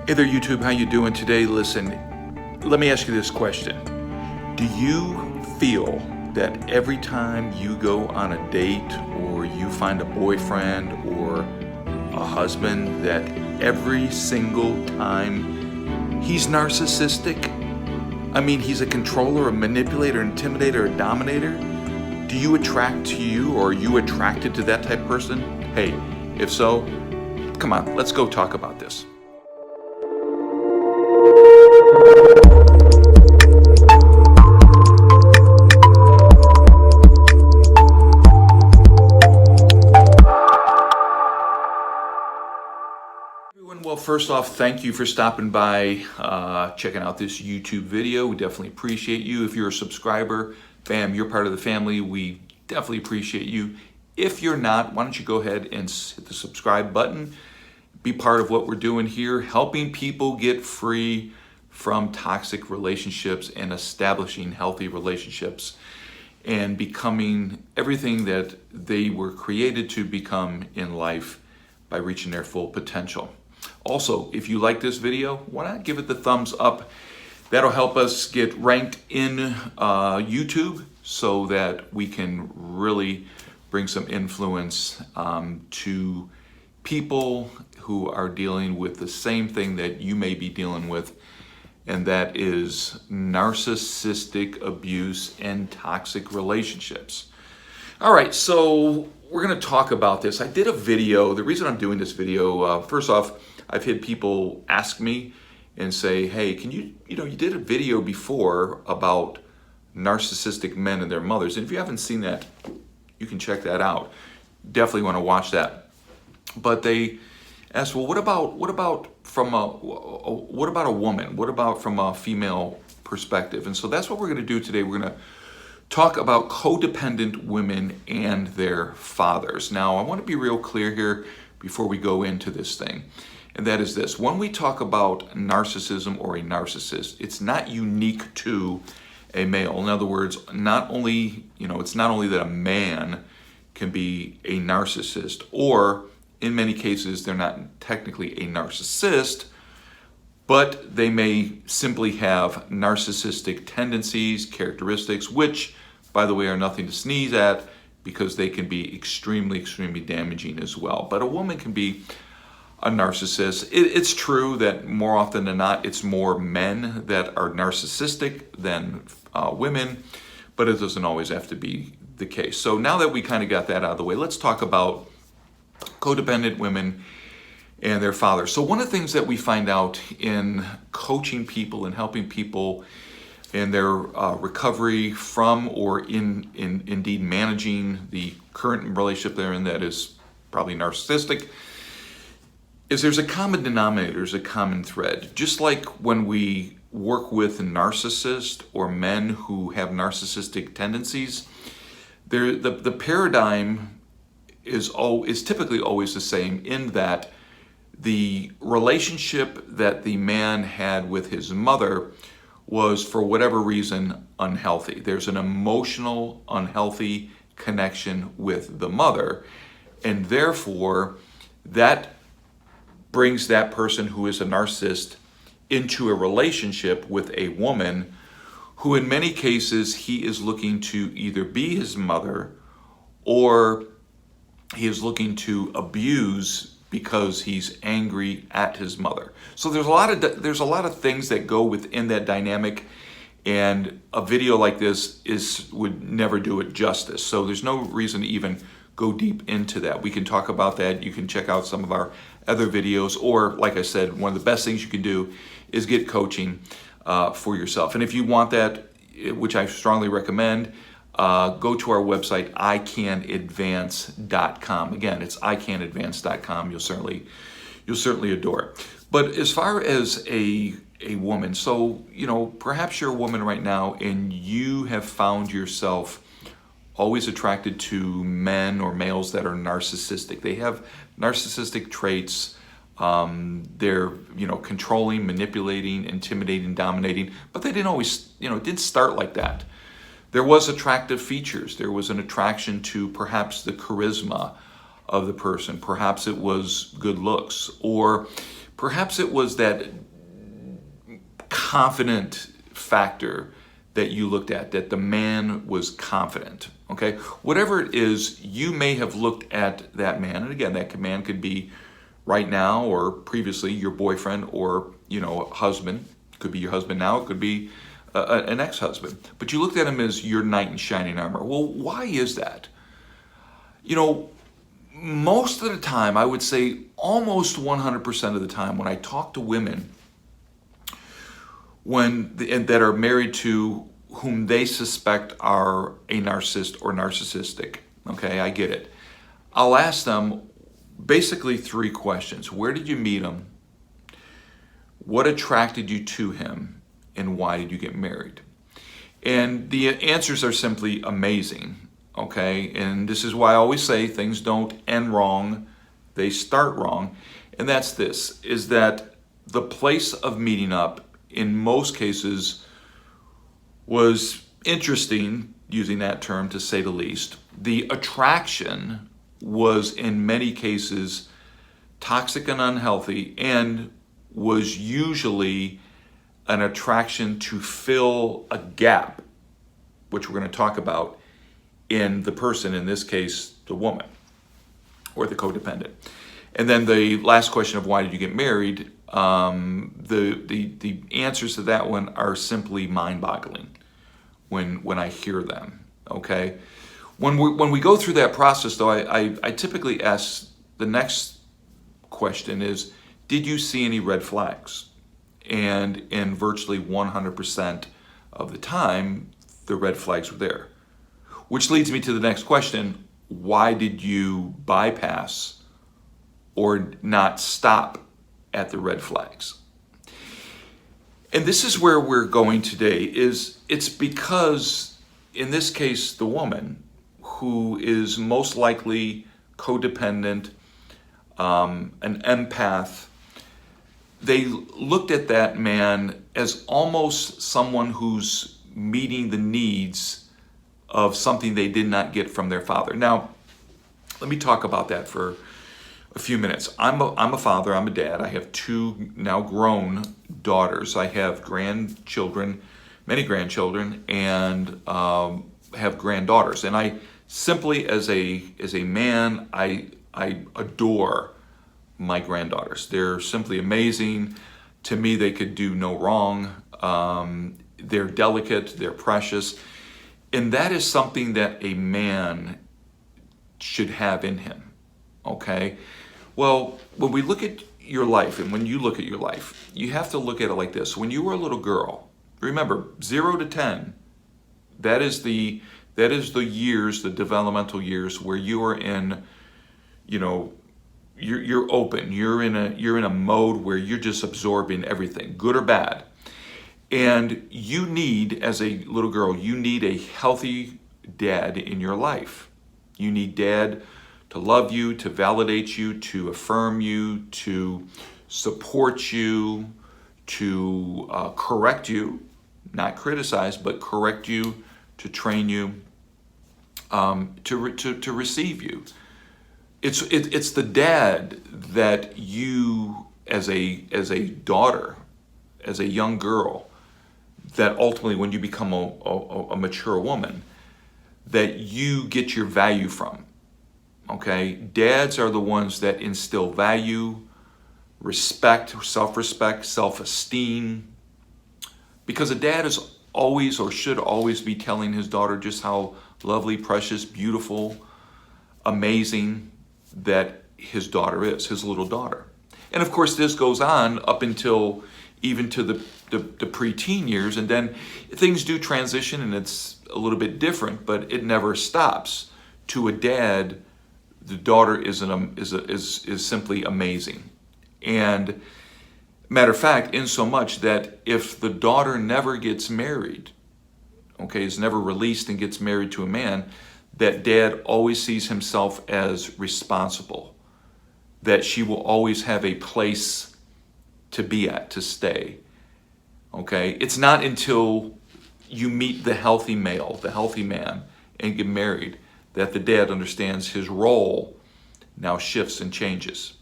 Hey there, YouTube. How you doing today? Listen, let me ask you this question. Do you feel that every time you go on a date or you find a boyfriend or a husband that every single time he's narcissistic? I mean, he's a controller, a manipulator, intimidator, a dominator? Do you attract to you, or are you attracted to that type of person? Hey, if so, come on, let's go talk about this. Well, first off, thank you for stopping by, checking out this YouTube video. We definitely appreciate you. If you're a subscriber, bam, you're part of the family. We definitely appreciate you. If you're not, why don't you go ahead and hit the subscribe button. Be part of what we're doing here, helping people get free from toxic relationships and establishing healthy relationships and becoming everything that they were created to become in life by reaching their full potential. Also, if you like this video, why not give it the thumbs up? That'll help us get ranked in YouTube so that we can really bring some influence to people who are dealing with the same thing that you may be dealing with, and that is narcissistic abuse and toxic relationships. All right, so we're going to talk about this. I did a video. The reason I'm doing this video, first off, I've had people ask me and say, hey, can you did a video before about narcissistic men and their mothers. And if you haven't seen that, you can check that out. Definitely want to watch that. But they asked, well, what about from a woman? What about from a female perspective? And so that's what we're going to do today. We're going to talk about codependent women and their fathers. Now, I want to be real clear here before we go into this thing. And that is this: when we talk about narcissism or a narcissist, it's not unique to a male. In other words, it's not only that a man can be a narcissist, or in many cases, they're not technically a narcissist, but they may simply have narcissistic tendencies, characteristics, which, by the way, are nothing to sneeze at, because they can be extremely, extremely damaging as well. But a woman can be a narcissist. It's true that more often than not, it's more men that are narcissistic than women, but it doesn't always have to be the case. So now that we kind of got that out of the way, let's talk about codependent women and their fathers. So one of the things that we find out in coaching people and helping people in their recovery from, or indeed managing the current relationship they're in that is probably narcissistic, is there's a common denominator, there's a common thread. Just like when we work with narcissists or men who have narcissistic tendencies, the paradigm is typically always the same, in that the relationship that the man had with his mother was, for whatever reason, unhealthy. There's an emotional, unhealthy connection with the mother, and therefore that brings that person who is a narcissist into a relationship with a woman who, in many cases, he is looking to either be his mother, or he is looking to abuse because he's angry at his mother. So there's a lot of things that go within that dynamic, and a video like this would never do it justice. So there's no reason to even go deep into that. We can talk about that. You can check out some of our other videos, or, like I said, one of the best things you can do is get coaching for yourself. And if you want that, which I strongly recommend, go to our website, icanadvance.com. Again, it's icanadvance.com. You'll certainly adore it. But as far as a woman, so perhaps you're a woman right now and you have found yourself always attracted to men or males that are narcissistic. They have narcissistic traits. They're controlling, manipulating, intimidating, dominating, but they didn't always, it didn't start like that. There was attractive features. There was an attraction to perhaps the charisma of the person. Perhaps it was good looks, or Perhaps it was that confident factor that you looked at, that the man was confident, okay? Whatever it is, you may have looked at that man, and again, that man could be right now or previously your boyfriend or, husband. Could be your husband now, it could be an ex-husband. But you looked at him as your knight in shining armor. Well, why is that? Most of the time, I would say almost 100% of the time when I talk to women that are married to whom they suspect are a narcissist or narcissistic, okay, I get it. I'll ask them basically 3 questions. Where did you meet him? What attracted you to him? And why did you get married? And the answers are simply amazing, okay? And this is why I always say things don't end wrong, they start wrong. And that's this, is that the place of meeting up in most cases was interesting, using that term to say the least. The attraction was in many cases toxic and unhealthy, and was usually an attraction to fill a gap, which we're going to talk about in the person, in this case, the woman or the codependent. And then the last question of why did you get married? The answers to that one are simply mind-boggling when I hear them. Okay, when we go through that process, though, I typically ask the next question is, did you see any red flags? And in virtually 100% of the time, the red flags were there. Which leads me to the next question: why did you bypass or not stop at the red flags? And this is where we're going today. It's because, in this case, the woman who is most likely codependent, an empath, they looked at that man as almost someone who's meeting the needs of something they did not get from their father. Now, let me talk about that for a few minutes. I'm a father, I'm a dad. I have 2 now grown daughters. I have grandchildren, many grandchildren, and have granddaughters. And I simply, as a man, I adore my granddaughters. They're simply amazing. To me, they could do no wrong. They're delicate, they're precious. And that is something that a man should have in him, okay? Well, when we look at your life, and when you look at your life, you have to look at it like this. When you were a little girl, remember, 0 to 10, that is the years, the developmental years where you are in, you're open. You're in a mode where you're just absorbing everything, good or bad. And you need, as a little girl, you need a healthy dad in your life. You need dad to love you, to validate you, to affirm you, to support you, to correct you, not criticize, but correct you, to train you, to receive you. It's the dad that you, as a daughter, as a young girl, that ultimately when you become a mature woman, that you get your value from. Okay? Dads are the ones that instill value, respect, self-respect, self-esteem. Because a dad is always, or should always, be telling his daughter just how lovely, precious, beautiful, amazing that his daughter is, his little daughter. And of course this goes on up until even to the preteen years, and then things do transition and it's a little bit different, but it never stops. To a dad, the daughter is simply amazing. And matter of fact, in so much that if the daughter never gets married, okay, is never released and gets married to a man, that dad always sees himself as responsible, that she will always have a place to be at, to stay. Okay, it's not until you meet the healthy male, the healthy man, and get married, that the dad understands his role now shifts and changes.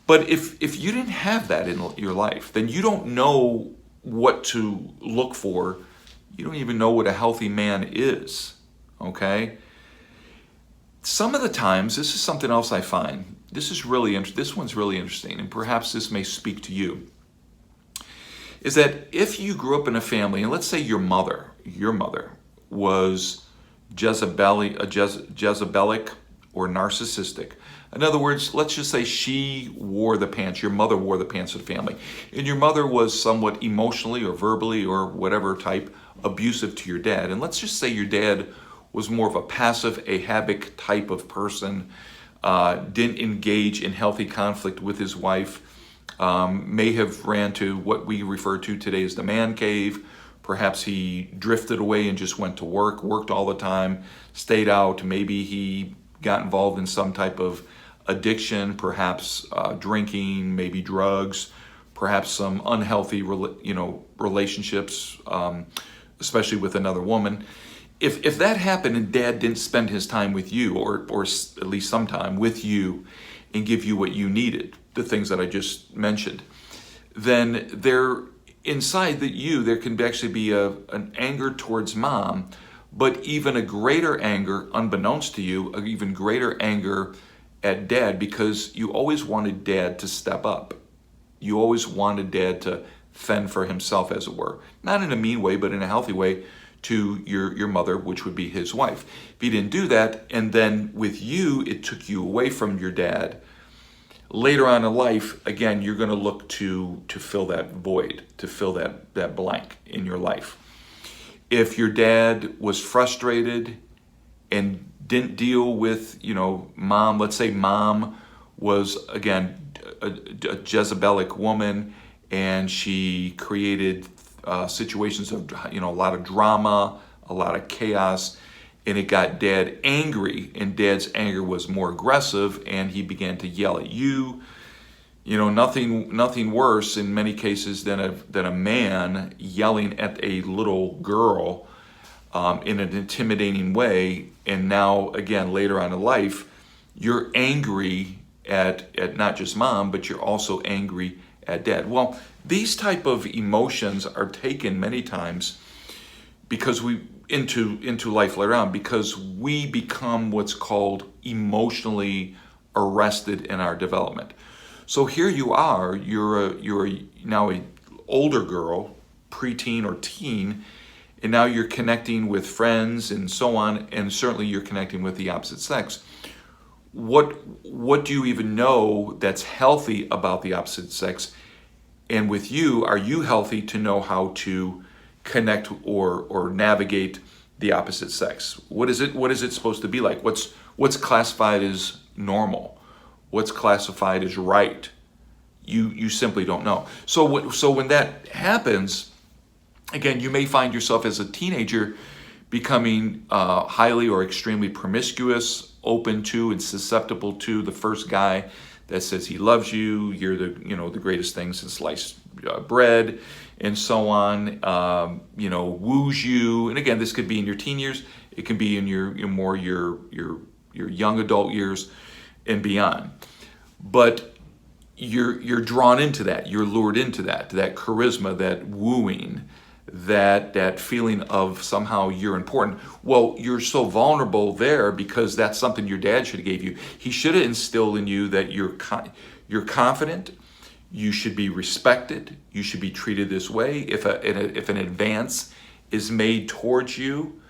But if you didn't have that in your life, then you don't know what to look for. You don't even know what a healthy man is, okay? Some of the times, this is something else I find. This one's really interesting, and perhaps this may speak to you. Is that if you grew up in a family, and let's say your mother was Jezebelic or narcissistic. In other words, let's just say she wore the pants, your mother wore the pants of the family, and your mother was somewhat emotionally or verbally or whatever type abusive to your dad. And let's just say your dad was more of a passive, ahabic type of person, didn't engage in healthy conflict with his wife, may have ran to what we refer to today as the man cave. Perhaps he drifted away and just went to worked all the time, stayed out. Maybe he got involved in some type of addiction, perhaps drinking, maybe drugs, perhaps some unhealthy relationships, especially with another woman. If that happened and dad didn't spend his time with you, or at least some time with you, and give you what you needed, the things that I just mentioned, then inside there can actually be an anger towards mom, but even a greater anger, unbeknownst to you, an even greater anger at dad, because you always wanted dad to step up. You always wanted dad to fend for himself, as it were. Not in a mean way, but in a healthy way to your mother, which would be his wife. If he didn't do that, and then with you, it took you away from your dad, later on in life, again, you're going to look to fill that void, to fill that blank in your life. If your dad was frustrated and didn't deal with, mom, let's say mom was, again, a Jezebelic woman, and she created situations of, a lot of drama, a lot of chaos, and it got dad angry, and dad's anger was more aggressive, and he began to yell at you. Nothing worse in many cases than a man yelling at a little girl in an intimidating way. And now, again, later on in life, you're angry at not just mom, but you're also angry at dad. Well, these type of emotions are taken many times because into life later on, because we become what's called emotionally arrested in our development. So here you are, you're now a older girl, preteen or teen, and now you're connecting with friends and so on, and certainly you're connecting with the opposite sex. What do you even know that's healthy about the opposite sex? And with you, are you healthy to know how to connect or navigate the opposite sex? What is it supposed to be like? What's classified as normal? What's classified as right? You simply don't know. So when that happens, again, you may find yourself as a teenager becoming highly or extremely promiscuous, open to and susceptible to the first guy that says he loves you, you're the greatest thing since sliced bread, and so on. Woos you, and again, this could be in your teen years. It can be in your young adult years and beyond. But you're drawn into that. You're lured into that charisma, that wooing, that feeling of somehow you're important. Well, you're so vulnerable there because that's something your dad should have gave you. He should have instilled in you that you're confident, you should be respected, you should be treated this way. If an advance is made towards you,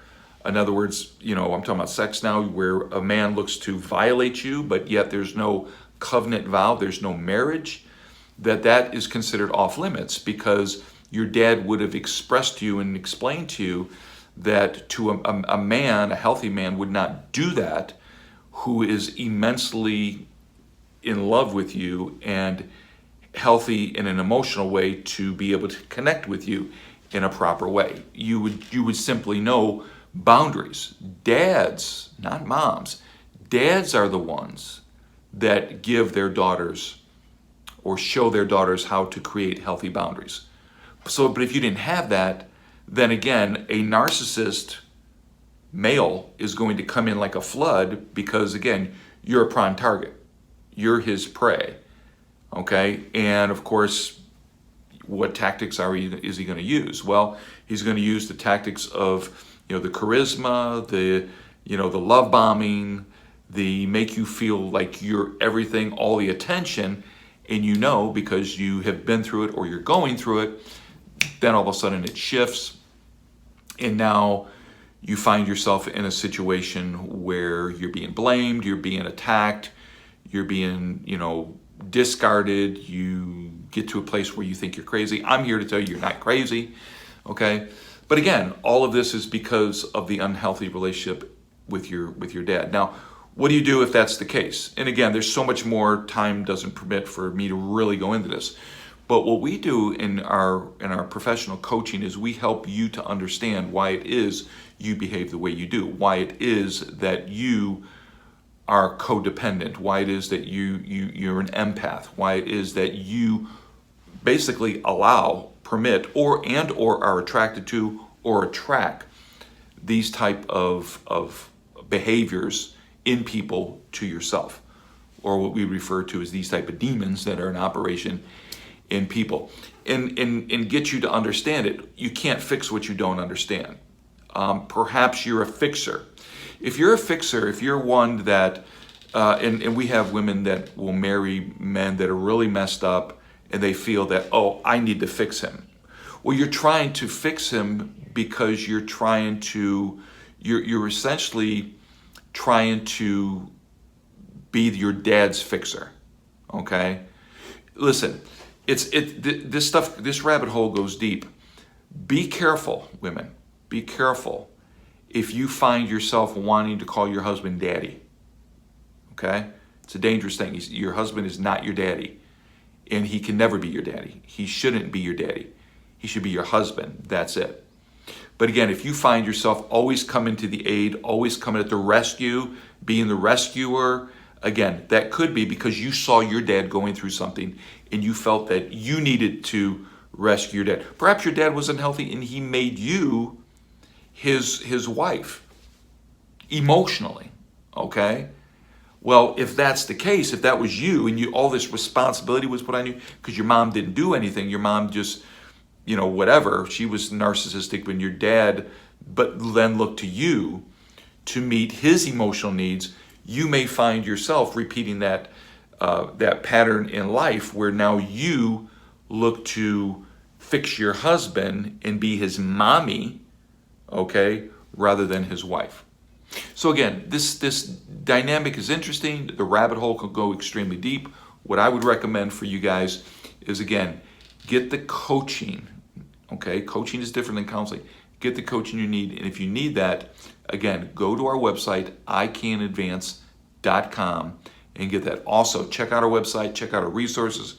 in other words, I'm talking about sex now, where a man looks to violate you, but yet there's no covenant vow, there's no marriage, that is considered off limits, because your dad would have expressed to you and explained to you that to a man, a healthy man, would not do that, who is immensely in love with you and healthy in an emotional way to be able to connect with you in a proper way. You would simply know boundaries. Dads, not moms, dads are the ones that give their daughters or show their daughters how to create healthy boundaries. But if you didn't have that, then again, a narcissist male is going to come in like a flood, because again, you're a prime target. You're his prey. okay? And of course, what tactics is he going to use? Well, he's going to use the tactics of, the charisma, the love bombing, the make you feel like you're everything, all the attention, and because you have been through it or you're going through it, then all of a sudden it shifts, and now you find yourself in a situation where you're being blamed, you're being attacked, you're being, discarded. You get to a place where you think you're crazy. I'm here to tell you you're not crazy, okay? But again, all of this is because of the unhealthy relationship with your dad. Now, what do you do if that's the case? And again, there's so much more, time doesn't permit for me to really go into this. But what we do in our professional coaching is we help you to understand why it is you behave the way you do, why it is that you are codependent, why it is that you're an empath, why it is that you basically allow, permit, or are attracted to or attract these type of behaviors in people to yourself, or what we refer to as these type of demons that are in operation in people. And get you to understand it. You can't fix what you don't understand. Perhaps you're a fixer. If you're a fixer, if you're one that, and we have women that will marry men that are really messed up, and they feel that, oh, I need to fix him. Well, you're trying to fix him because you're essentially trying to be your dad's fixer, okay? Listen, this rabbit hole goes deep. Be careful, women, be careful if you find yourself wanting to call your husband daddy, okay? It's a dangerous thing. Your husband is not your daddy, and he can never be your daddy. He shouldn't be your daddy. He should be your husband. That's it. But again, if you find yourself always coming to the aid, always coming at the rescue, being the rescuer, again, that could be because you saw your dad going through something and you felt that you needed to rescue your dad. Perhaps your dad was unhealthy and he made you his wife emotionally, okay? Well, if that's the case, if that was you and all this responsibility was put on you because your mom didn't do anything, your mom just, whatever, she was narcissistic when your dad, but then looked to you to meet his emotional needs, you may find yourself repeating that pattern in life where now you look to fix your husband and be his mommy, okay, rather than his wife. So again, this dynamic is interesting. The rabbit hole could go extremely deep. What I would recommend for you guys is, again, get the coaching, okay? Coaching is different than counseling. Get the coaching you need, and if you need that, again, go to our website, icanadvance.com, and get that. Also, check out our website, check out our resources,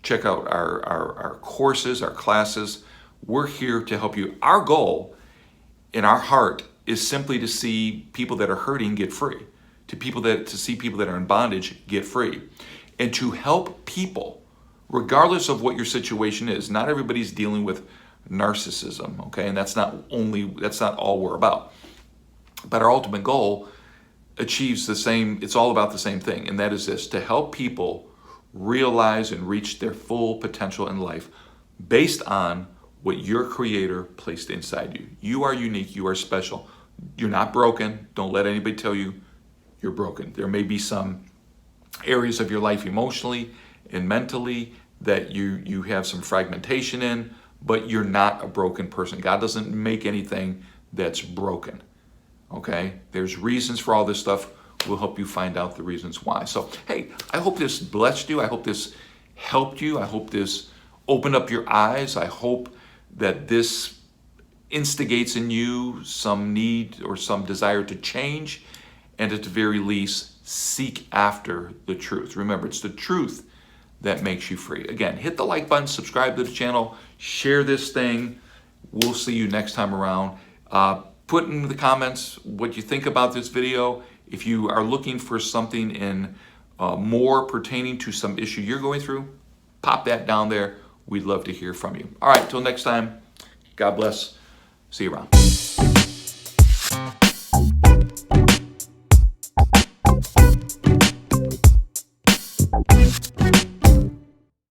check out our courses, our classes. We're here to help you. Our goal in our heart is simply to see people that are hurting get free, to see people that are in bondage get free, and to help people, regardless of what your situation is. Not everybody's dealing with narcissism, okay? And that's not all we're about. But our ultimate goal achieves the same, it's all about the same thing, and that is this: to help people realize and reach their full potential in life based on what your Creator placed inside you. You are unique, you are special. You're not broken. Don't let anybody tell you you're broken. There may be some areas of your life emotionally and mentally that you have some fragmentation in, but you're not a broken person. God doesn't make anything that's broken, okay? There's reasons for all this stuff. We'll help you find out the reasons why. So, hey, I hope this blessed you. I hope this helped you. I hope this opened up your eyes. I hope that this instigates in you some need or some desire to change, and at the very least, seek after the truth. Remember, it's the truth that makes you free. Again, hit the like button, subscribe to the channel, share this thing. We'll see you next time around. Put in the comments what you think about this video. If you are looking for something in more pertaining to some issue you're going through, pop that down there. We'd love to hear from you. All right, till next time, God bless. See you around.